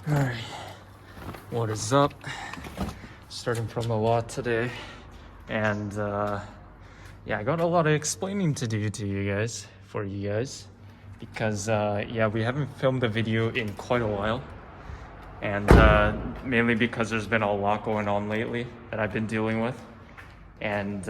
Alright, what is up? Starting from the lot today, and yeah, I got a lot of explaining to do to you guys, because yeah, we haven't filmed a video in quite a while, and mainly because there's been a lot going on lately that I've been dealing with, and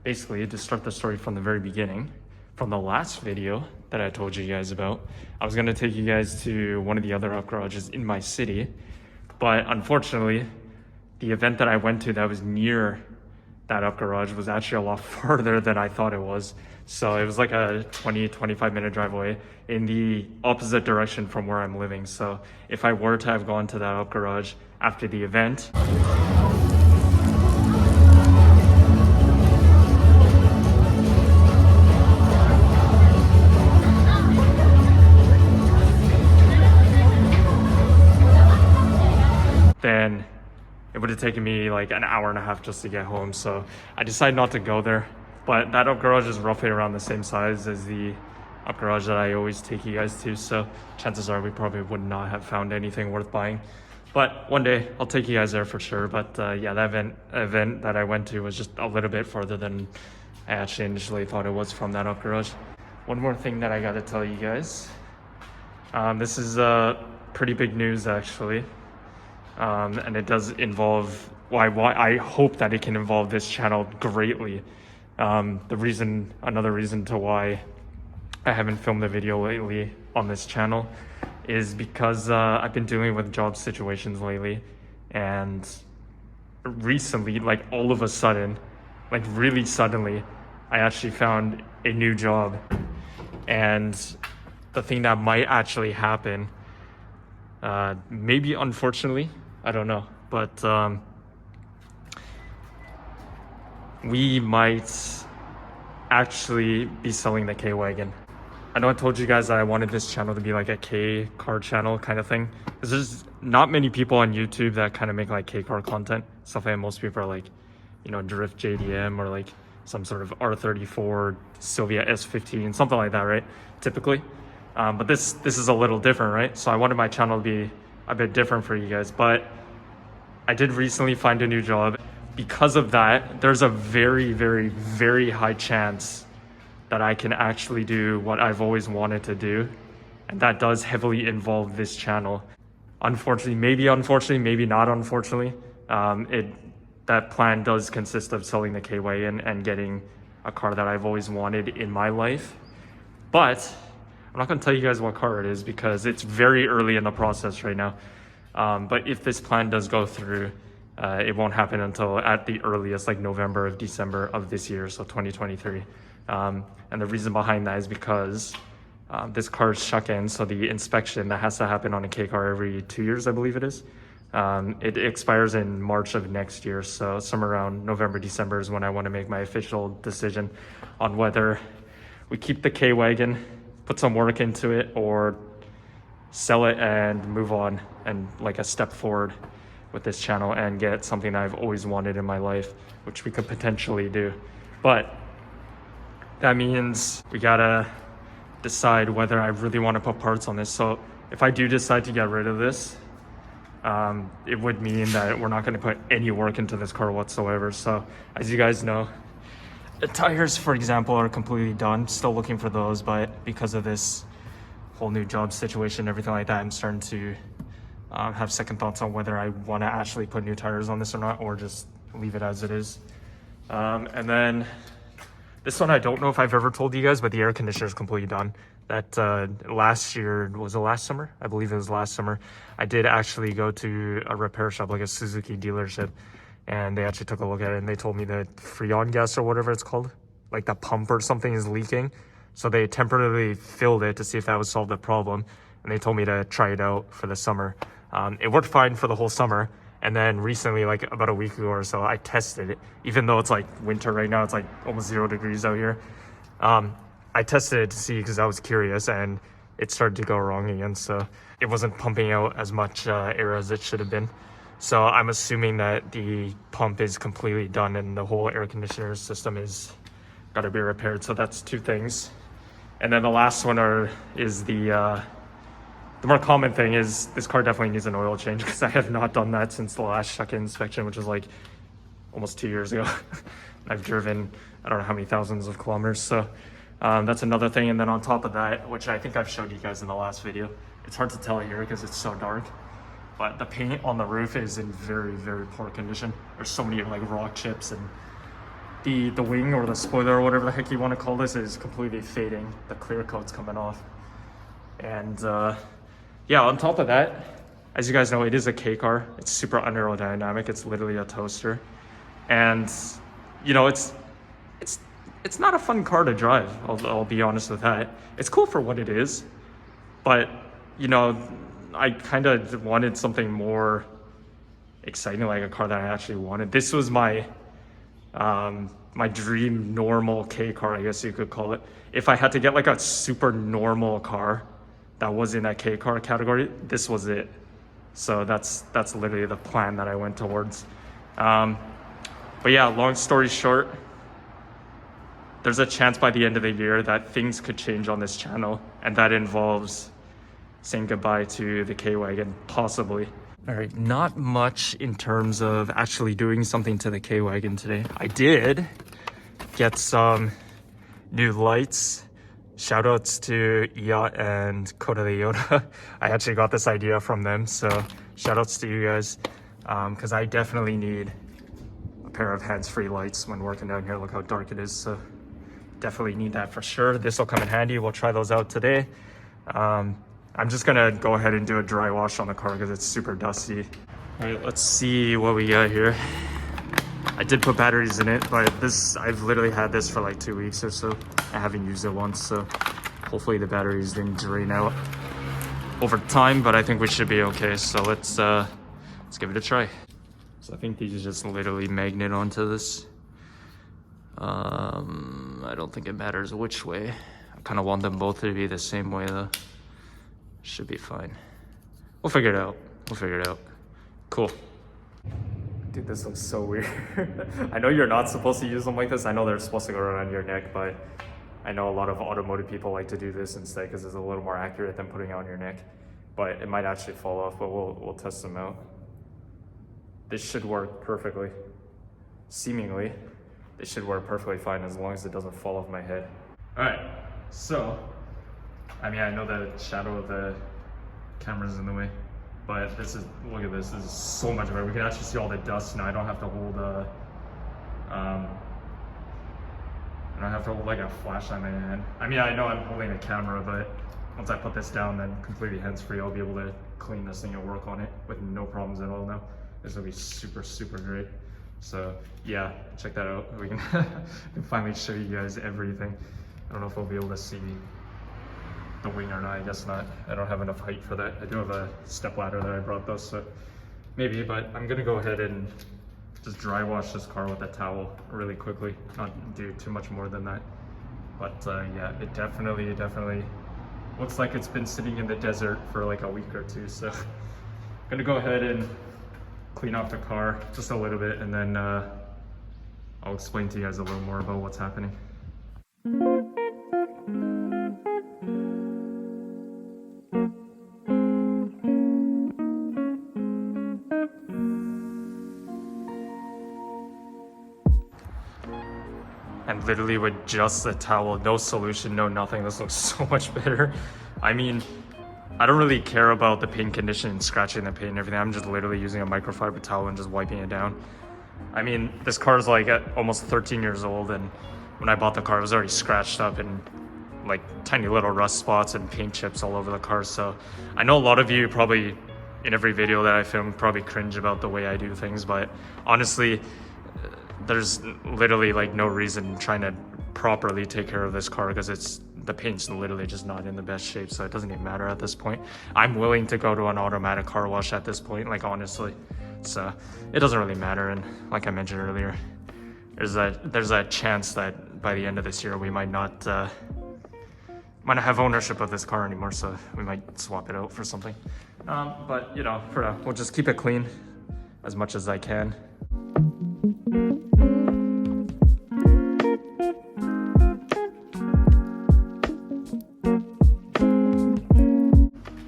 basically, to start the story from the very beginning, from the last video that I told you guys about, I was gonna take you guys to one of the other up garages in my city, but unfortunately, the event that I went to that was near that up garage was actually a lot farther than I thought it was. So it was like a 20-25 minute drive away in the opposite direction from where I'm living. So if I were to have gone to that up garage after the event, then it would have taken me like an hour and a half just to get home. So I decided not to go there. But that up garage is roughly around the same size as the up garage that I always take you guys to. So chances are we probably would not have found anything worth buying. But one day I'll take you guys there for sure. But yeah, that event that I went to was just a little bit farther than I actually initially thought it was from that up garage. One more thing that I got to tell you guys. This is pretty big news actually. And it does involve why I hope that it can involve this channel greatly. Another reason to why I haven't filmed a video lately on this channel is because I've been dealing with job situations lately, and recently, like all of a sudden, like really suddenly, I actually found a new job. And the thing that might actually happen, maybe unfortunately, I don't know, but we might actually be selling the Kei-Wagon. I know I told you guys that I wanted this channel to be like a K car channel kind of thing, because there's not many people on YouTube that kind of make like K car content. Stuff like most people are like, you know, Drift JDM or like some sort of R34, Sylvia S15, something like that, right? Typically. But this is a little different, right? So I wanted my channel to be a bit different for you guys, but I did recently find a new job. Because of that, there's a very, very, very high chance that I can actually do what I've always wanted to do, and that does heavily involve this channel. Unfortunately, maybe not unfortunately, that plan does consist of selling the Kei-Wagon and getting a car that I've always wanted in my life. But I'm not going to tell you guys what car it is because it's very early in the process right now. But if this plan does go through, it won't happen until at the earliest, like November or December of this year, so 2023. And the reason behind that is because this car is shuck-in, so the inspection that has to happen on a K car every 2 years, I believe it is. It expires in March of next year, so somewhere around November, December is when I want to make my official decision on whether we keep the Kei-Wagon, put some work into it, or sell it and move on and like a step forward with this channel and get something that I've always wanted in my life, which we could potentially do. But that means we gotta decide whether I really want to put parts on this. So if I do decide to get rid of this, it would mean that we're not going to put any work into this car whatsoever. So as you guys know, the tires, for example, are completely done. Still looking for those, but because of this whole new job situation, everything like that, I'm starting to have second thoughts on whether I want to actually put new tires on this or not, or just leave it as it is. And then this one, I don't know if I've ever told you guys, but the air conditioner is completely done. That last year, was it last summer? I believe it was last summer. I did actually go to a repair shop, like a Suzuki dealership, and they actually took a look at it, and they told me that Freon gas or whatever it's called, like the pump or something is leaking. So they temporarily filled it to see if that would solve the problem, and they told me to try it out for the summer. It worked fine for the whole summer, and then recently, like about a week ago or so, I tested it. Even though it's like winter right now, it's like almost 0 degrees out here. I tested it to see because I was curious, and it started to go wrong again. So it wasn't pumping out as much air as it should have been. So I'm assuming that the pump is completely done and the whole air conditioner system is got to be repaired. So that's two things. And then the last one is the the more common thing is this car definitely needs an oil change because I have not done that since the last check-in inspection, which was like almost 2 years ago. I've driven, I don't know how many thousands of kilometers. So that's another thing. And then on top of that, which I think I've showed you guys in the last video, it's hard to tell here because it's so dark, but the paint on the roof is in very, very poor condition. There's so many like rock chips, and the wing or the spoiler or whatever the heck you want to call this is completely fading. The clear coat's coming off. And yeah, on top of that, as you guys know, it is a K car. It's super unaerodynamic. It's literally a toaster. And you know, it's not a fun car to drive. I'll be honest with that. It's cool for what it is, but you know, I kind of wanted something more exciting, like a car that I actually wanted. This was my my dream normal K car, I guess you could call it. If I had to get like a super normal car that was in that K car category, this was it. So that's literally the plan that I went towards. But yeah, long story short, there's a chance by the end of the year that things could change on this channel, and that involves saying goodbye to the Kei-Wagon, possibly. All right, not much in terms of actually doing something to the Kei-Wagon today. I did get some new lights. Shoutouts to Iya and Coda de Yoda. I actually got this idea from them, so shoutouts to you guys, because I definitely need a pair of hands-free lights when working down here. Look how dark it is, so definitely need that for sure. This will come in handy. We'll try those out today. I'm just gonna go ahead and do a dry wash on the car because it's super dusty. All right, let's see what we got here. I did put batteries in it, but I've literally had this for like 2 weeks or so. I haven't used it once, so hopefully the batteries didn't drain out over time, but I think we should be okay. So let's give it a try. So I think these just literally magnet onto this. I don't think it matters which way. I kind of want them both to be the same way though. Should be fine. We'll figure it out. Cool. Dude, this looks so weird. I know you're not supposed to use them like this. I know they're supposed to go around your neck, but I know a lot of automotive people like to do this instead because it's a little more accurate than putting it on your neck. But it might actually fall off, but we'll test them out. This should work perfectly. Seemingly, it should work perfectly fine as long as it doesn't fall off my head. All right, so, I mean, I know the shadow of the camera's in the way, but look at this, this is so much better. We can actually see all the dust now. I don't have to hold like a flashlight in my hand. I mean, I know I'm holding a camera, but once I put this down, then completely hands-free, I'll be able to clean this thing and work on it with no problems at all now. This will be super, super great. So yeah, check that out. We can, can finally show you guys everything. I don't know if we'll be able to see the wing or not. I guess not. I don't have enough height for that. I do have a step ladder that I brought though, so maybe, but I'm gonna go ahead and just dry wash this car with a towel really quickly. Not do too much more than that. But yeah, it definitely looks like it's been sitting in the desert for like a week or two. So I'm gonna go ahead and clean off the car just a little bit, and then I'll explain to you guys a little more about what's happening. And literally with just the towel, no solution, no nothing, this looks so much better. I mean, I don't really care about the paint condition and scratching the paint and everything. I'm just literally using a microfiber towel and just wiping it down. I mean, this car is like almost 13 years old, and when I bought the car, it was already scratched up and like tiny little rust spots and paint chips all over the car. So I know a lot of you probably in every video that I film probably cringe about the way I do things, but honestly, there's literally like no reason trying to properly take care of this car because the paint's literally just not in the best shape, so it doesn't even matter at this point. I'm willing to go to an automatic car wash at this point, like honestly. So it doesn't really matter, and like I mentioned earlier, there's a chance that by the end of this year we might not have ownership of this car anymore, so we might swap it out for something. But you know, for now, we'll just keep it clean as much as I can.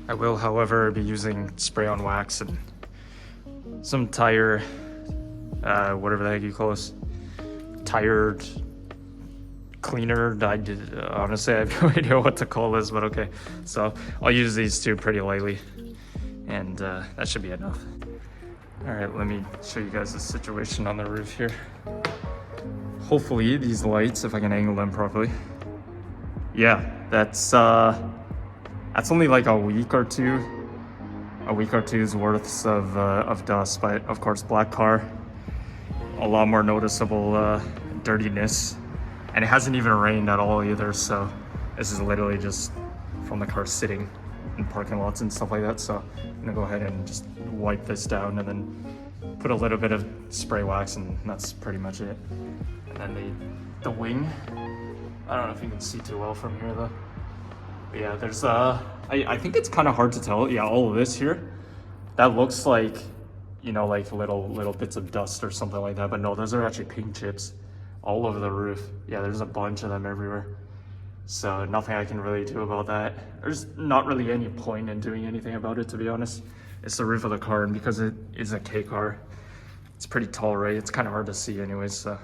I will, however, be using spray on wax and some tire, whatever the heck you call this, tire cleaner. Honestly, I have no idea what to call this, but okay. So I'll use these two pretty lightly, and that should be enough. All right, let me show you guys the situation on the roof here. Hopefully these lights, if I can angle them properly. Yeah, that's only like a week or two's worth of dust, but of course black car, a lot more noticeable dirtiness, and it hasn't even rained at all either. So this is literally just from the car sitting in parking lots and stuff like that. So I'm gonna go ahead and just wipe this down and then put a little bit of spray wax, and that's pretty much it. And then the wing, I don't know if you can see too well from here though. But yeah, there's I think it's kind of hard to tell. Yeah, all of this here, that looks like, you know, like little bits of dust or something like that. But no, those are actually paint chips all over the roof. Yeah, there's a bunch of them everywhere. So nothing I can really do about that. There's not really any point in doing anything about it, to be honest. It's the roof of the car, and because it is a K car, it's pretty tall, right? It's kind of hard to see anyways, so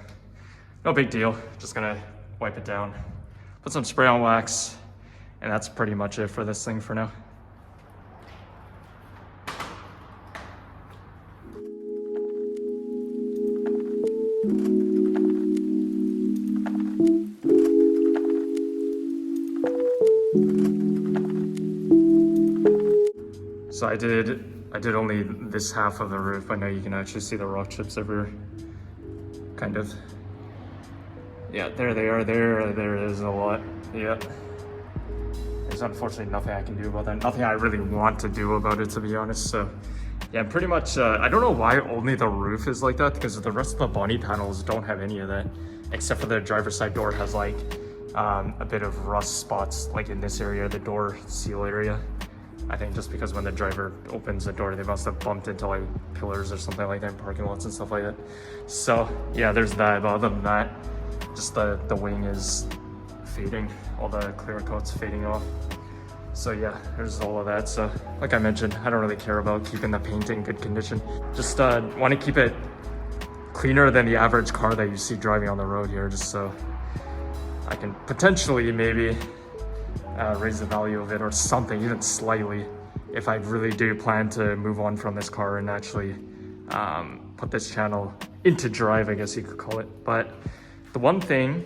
no big deal. Just gonna wipe it down, put some spray on wax, and that's pretty much it for this thing for now. So I did only this half of the roof, but now you can actually see the rock chips everywhere. Kind of. Yeah, there they are. There is a lot. Yeah. There's unfortunately nothing I can do about that. Nothing I really want to do about it, to be honest. So yeah, pretty much, I don't know why only the roof is like that, because the rest of the body panels don't have any of that, except for the driver's side door has like a bit of rust spots, like in this area, the door seal area. I think just because when the driver opens the door, they must have bumped into like pillars or something like that in parking lots and stuff like that. So yeah, there's that. But other than that, just the wing is fading, all the clear coat's fading off. So yeah, there's all of that. So like I mentioned, I don't really care about keeping the paint in good condition. Just want to keep it cleaner than the average car that you see driving on the road here, just so I can potentially maybe raise the value of it or something, even slightly, if I really do plan to move on from this car and actually put this channel into drive, I guess you could call it. But the one thing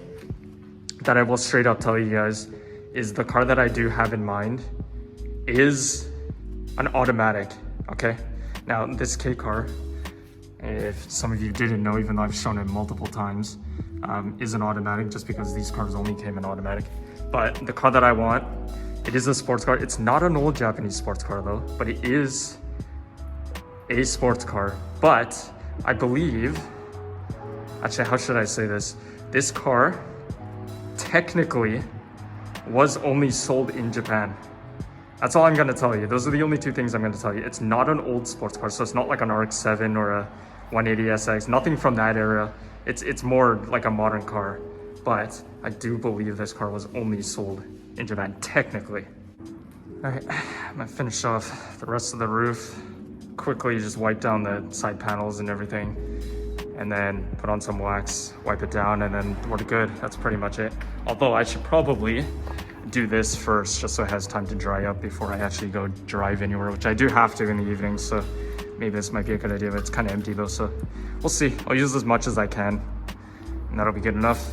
that I will straight up tell you guys is the car that I do have in mind is an automatic, okay? Now this K car, if some of you didn't know, even though I've shown it multiple times, is an automatic, just because these cars only came in automatic. But the car that I want, it is a sports car. It's not an old Japanese sports car though, but it is a sports car. But I believe, actually, how should I say this? This car technically was only sold in Japan. That's all I'm gonna tell you. Those are the only two things I'm gonna tell you. It's not an old sports car, so it's not like an RX-7 or a 180SX, nothing from that era. It's more like a modern car. But I do believe this car was only sold in Japan, technically. All right, I'm gonna finish off the rest of the roof. Quickly just wipe down the side panels and everything, and then put on some wax, wipe it down, and then we're good. That's pretty much it. Although I should probably do this first, just so it has time to dry up before I actually go drive anywhere, which I do have to in the evening, so maybe this might be a good idea, but it's kind of empty though, so we'll see. I'll use as much as I can, and that'll be good enough.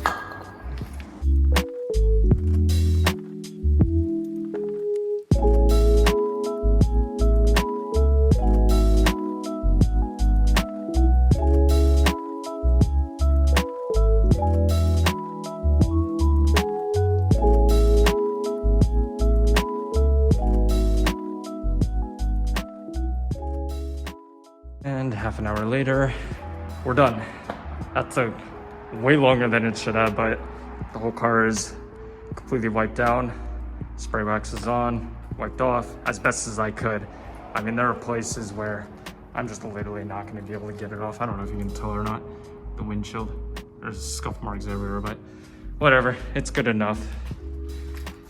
And half an hour later, we're done. That took way longer than it should have, but the whole car is completely wiped down. Spray wax is on, wiped off as best as I could. I mean, there are places where I'm just literally not gonna be able to get it off. I don't know if you can tell or not, the windshield. There's scuff marks everywhere, but whatever, it's good enough.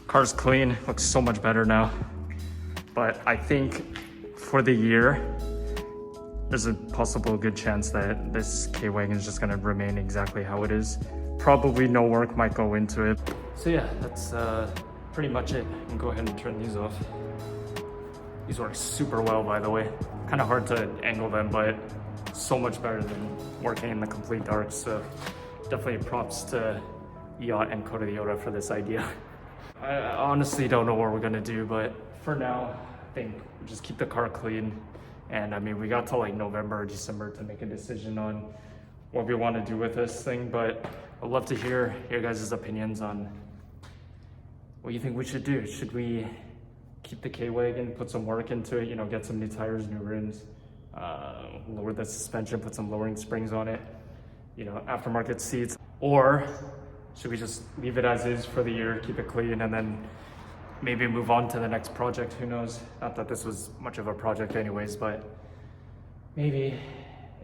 Car's clean, looks so much better now. But I think for the year, there's a possible good chance that this Kei-Wagon is just gonna remain exactly how it is. Probably no work might go into it. So yeah, that's pretty much it. I can go ahead and turn these off. These work super well, by the way. Kind of hard to angle them, but so much better than working in the complete dark. So definitely props to Yacht and Coda Yoda for this idea. I honestly don't know what we're gonna do, but for now, I think we'll just keep the car clean. And I mean, we got to like November or December to make a decision on what we want to do with this thing, but I'd love to hear your guys' opinions on what you think we should do. Should we keep the Kei-Wagon, put some work into it, you know, get some new tires, new rims, lower the suspension, put some lowering springs on it, you know, aftermarket seats? Or should we just leave it as is for the year, keep it clean, and then maybe move on to the next project? Who knows? Not that this was much of a project anyways, but maybe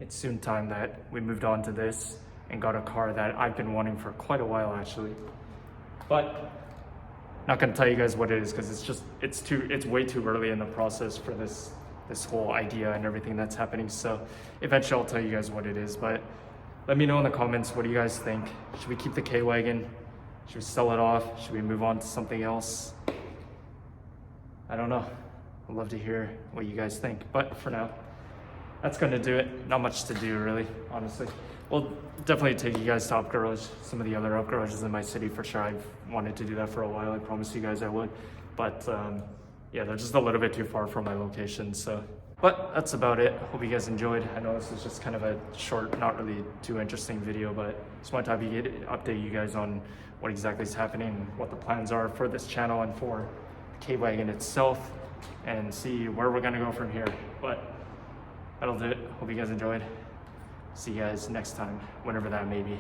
it's soon time that we moved on to this and got a car that I've been wanting for quite a while actually. But not gonna tell you guys what it is because it's way too early in the process for this whole idea and everything that's happening. So eventually I'll tell you guys what it is, but let me know in the comments, what do you guys think? Should we keep the Kei-Wagon? Should we sell it off? Should we move on to something else? I don't know. I'd love to hear what you guys think, but for now, that's gonna do it. Not much to do really, honestly. We'll definitely take you guys to Up Garage, some of the other Up Garages in my city for sure. I've wanted to do that for a while. I promised you guys I would, but yeah, they're just a little bit too far from my location. So, but that's about it. Hope you guys enjoyed. I know this is just kind of a short, not really too interesting video, but just wanted to update you guys on what exactly is happening, what the plans are for this channel and for Kei-Wagon itself, and see where we're gonna go from here. But that'll do it. Hope you guys enjoyed. See you guys next time, whenever that may be.